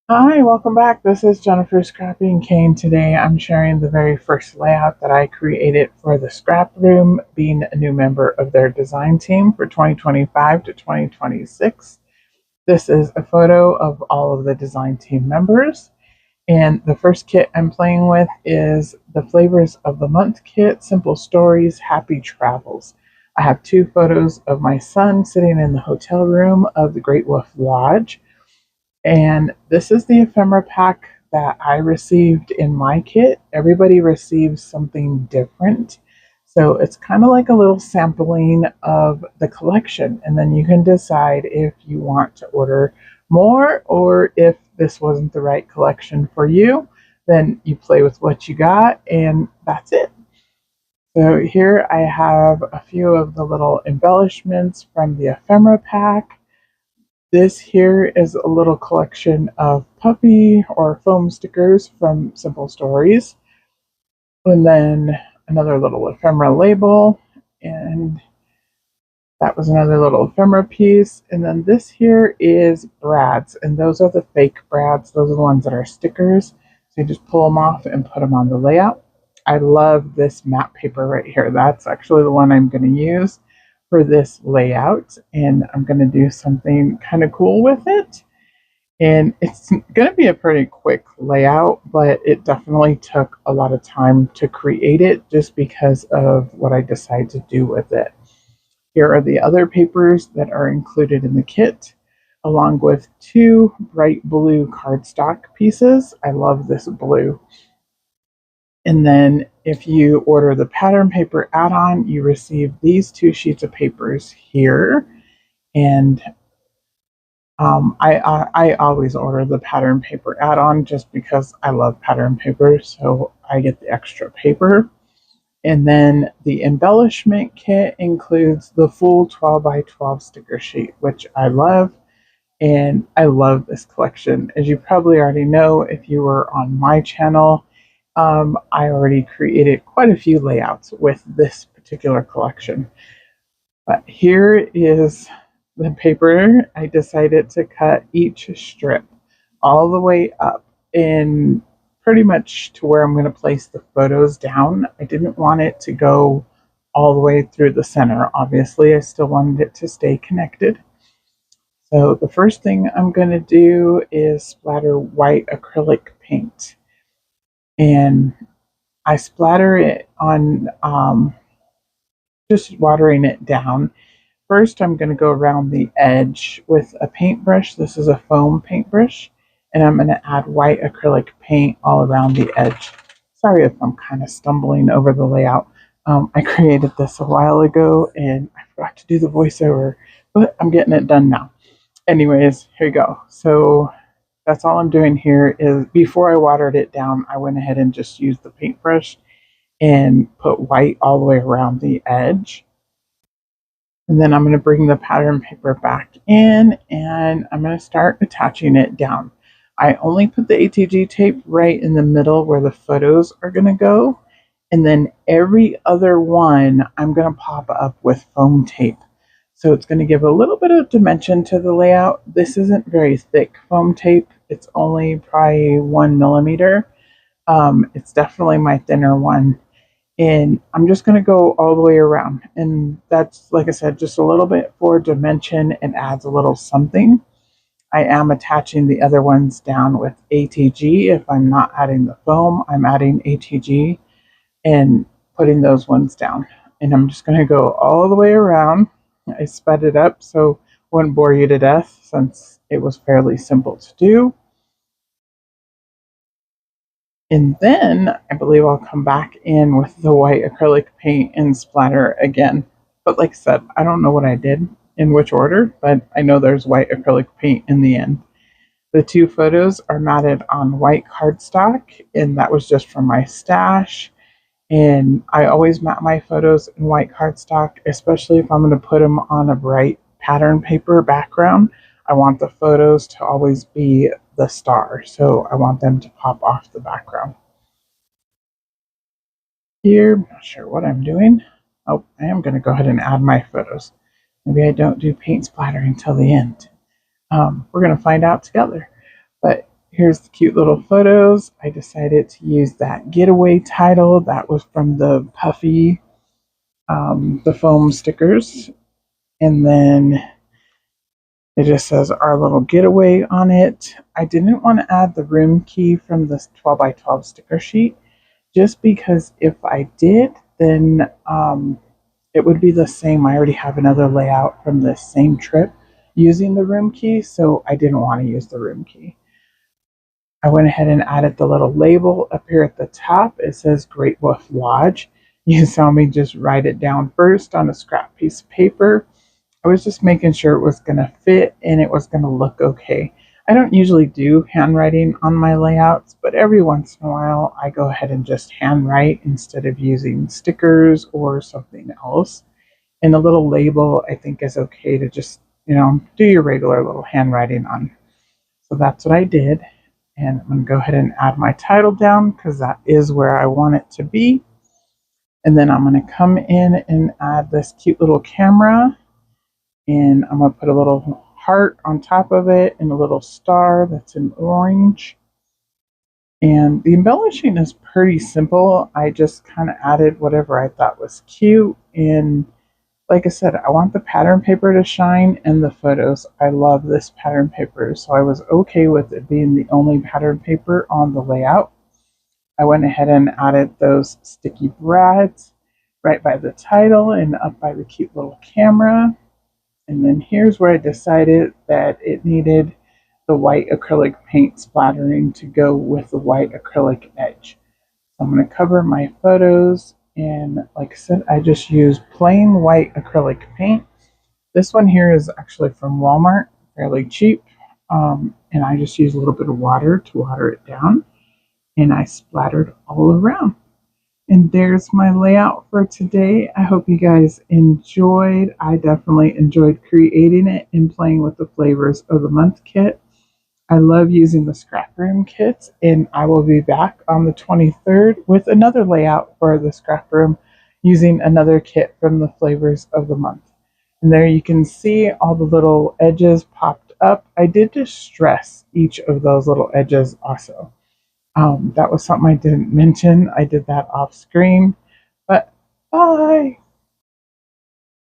Hi, welcome back. This is Jennifer Scrappy and Kane. Today I'm sharing the very first layout that I created for the Scraproom, being a new member of their design team for 2025 to 2026. This is a photo of all of the design team members. And the first kit I'm playing with is the Flavors of the Month kit, Simple Stories, Happy Travels. I have two photos of my son sitting in the hotel room of the Great Wolf Lodge, and this is the ephemera pack that I received in my kit. Everybody receives something different. So it's kind of like a little sampling of the collection. And then you can decide if you want to order more or if this wasn't the right collection for you. Then you play with what you got, and that's it. So here I have a few of the little embellishments from the ephemera pack. This here is a little collection of puppy or foam stickers from Simple Stories. And then another little ephemera label. And that was another little ephemera piece. And then this here is brads. And those are the fake brads. Those are the ones that are stickers. So you just pull them off and put them on the layout. I love this matte paper right here. That's actually the one I'm going to use for this layout. And I'm going to do something kind of cool with it. And it's going to be a pretty quick layout, but it definitely took a lot of time to create it just because of what I decided to do with it. Here are the other papers that are included in the kit, along with two bright blue cardstock pieces. I love this blue. And then if you order the pattern paper add-on, you receive these two sheets of papers here. And I always order the pattern paper add-on just because I love pattern paper, so I get the extra paper. And then the embellishment kit includes the full 12 by 12 sticker sheet, which I love. And I love this collection. As you probably already know, if you were on my channel, I already created quite a few layouts with this particular collection. But here is the paper. I decided to cut each strip all the way up in pretty much to where I'm going to place the photos down. I didn't want it to go all the way through the center. Obviously, I still wanted it to stay connected. So the first thing I'm going to do is splatter white acrylic paint. And I splatter it on just watering it down. First, I'm going to go around the edge with a paintbrush. This is a foam paintbrush, and I'm going to add white acrylic paint all around the edge. Sorry if I'm kind of stumbling over the layout. I created this a while ago, and I forgot to do the voiceover, but I'm getting it done now. Anyways, here you go. So that's all I'm doing here is before I watered it down, I went ahead and just used the paintbrush and put white all the way around the edge. And then I'm going to bring the pattern paper back in and I'm going to start attaching it down. I only put the ATG tape right in the middle where the photos are going to go. And then every other one I'm going to pop up with foam tape. So it's going to give a little bit of dimension to the layout. This isn't very thick foam tape. It's only probably 1 millimeter. It's definitely my thinner one. And I'm just going to go all the way around. And that's, like I said, just a little bit for dimension and adds a little something. I am attaching the other ones down with ATG. If I'm not adding the foam, I'm adding ATG and putting those ones down. And I'm just going to go all the way around. I sped it up so it wouldn't bore you to death since it was fairly simple to do. And then I believe I'll come back in with the white acrylic paint and splatter again. But like I said, I don't know what I did in which order, but I know there's white acrylic paint in the end. The two photos are matted on white cardstock, and that was just from my stash. And I always mat my photos in white cardstock, especially if I'm going to put them on a bright pattern paper background. I want the photos to always be the star, so I want them to pop off the background. Here, I'm not sure what I'm doing. Oh, I am going to go ahead and add my photos. Maybe I don't do paint splattering until the end. We're going to find out together. But Here's the cute little photos. I decided to use that getaway title that was from the puffy, the foam stickers. And then it just says our little getaway on it. I didn't want to add the room key from this 12 by 12 sticker sheet just because if I did, then it would be the same. I already have another layout from this same trip using the room key, so I didn't want to use the room key. I went ahead and added the little label up here at the top. It says Great Wolf Lodge. You saw me just write it down first on a scrap piece of paper. I was just making sure it was going to fit and it was going to look okay. I don't usually do handwriting on my layouts, but every once in a while I go ahead and just handwrite instead of using stickers or something else. And a little label I think is okay to just, do your regular little handwriting on. So that's what I did. And I'm going to go ahead and add my title down because that is where I want it to be. And then I'm going to come in and add this cute little camera. And I'm going to put a little heart on top of it and a little star that's in orange. And the embellishing is pretty simple. I just kind of added whatever I thought was cute. And like I said, I want the pattern paper to shine and the photos. I love this pattern paper, so I was okay with it being the only pattern paper on the layout. I went ahead and added those sticky brads right by the title and up by the cute little camera. And then here's where I decided that it needed the white acrylic paint splattering to go with the white acrylic edge. So I'm going to cover my photos, and like I said, I just use plain white acrylic paint. This one here is actually from Walmart, fairly cheap, and I just use a little bit of water to water it down, and I splattered all around. And there's my layout for today. I hope you guys enjoyed. I definitely enjoyed creating it and playing with the flavors of the month kit. I love using the Scraproom kits, and I will be back on the 23rd with another layout for the Scraproom using another kit from the flavors of the month. And there you can see all the little edges popped up. I did distress each of those little edges also. That was something I didn't mention. I did that off screen, but bye.